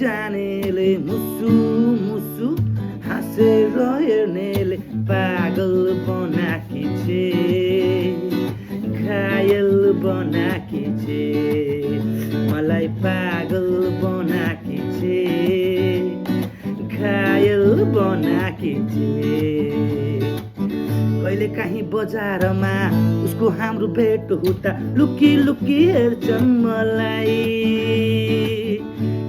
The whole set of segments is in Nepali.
जानेले मुसु मुसु हाँसेर हेर्नेले पागल बनाकी छे घायल बनाकी छे मलाई पागल बनाकी छे घायल बनाकी छे कहिले काहीँ बजारमा उसको हाम्रो भेट हुँदा लुकी लुकी हेर्छन् मलाई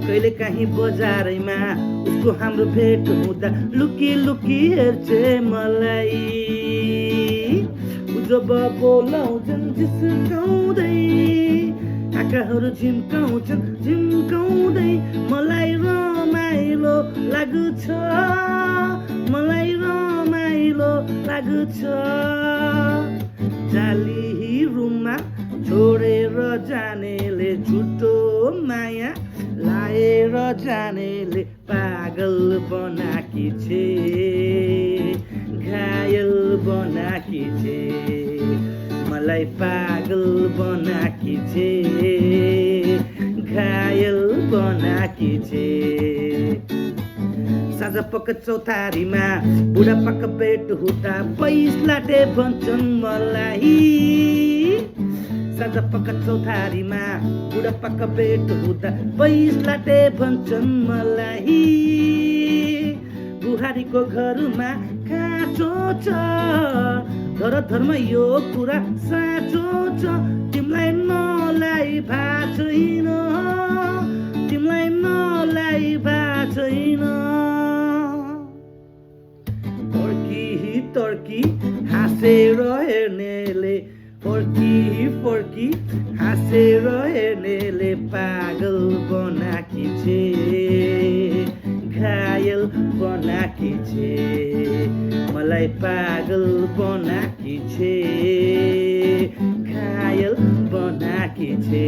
कहिले काहीँ बजारमा उसको हाम्रो भेट हुँदा लुकी लुकी हेर्छे मलाई जब बोलाउँछन् जिस्काउँदै आँखाहरू झिम्काउँछन् झिम्काउँदै मलाई रमाइलो लाग्छ मलाई रमाइलो लाग्छ जाली रुममा छोडेर जानेले झुटो माया लाएर जानेले पागल बनाकी छे घायल बनाकी छे मलाई पागल बनाकी छे घायल बनाकी छे साँझ पख चौतारीमा बुढापाका भेट हुँदा पैसलाटे भन्छन् मलाई साँझ पख चौतारीमा बुढापाका भेट हुँदा पैसलाटे भन्छन् मलाई बुहारीको घरमा काँचो छ धर धर्म यो कुरा साँचो छ तिमीलाई नलाई भा छैन तिमीलाई नलाई भा छैन फर्की तर्की हाँसेर हेर्नेले फर्की फर्की हाँसेर हेर्नेले पागल बनाकी छे घायल बनाकी छे मलाई पागल बनाकी छे घायल बनाकी छे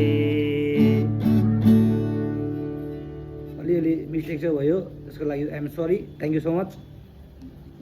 अलिअलि मिस्टेक चाहिँ भयो त्यसको लागि I am sorry thank you so much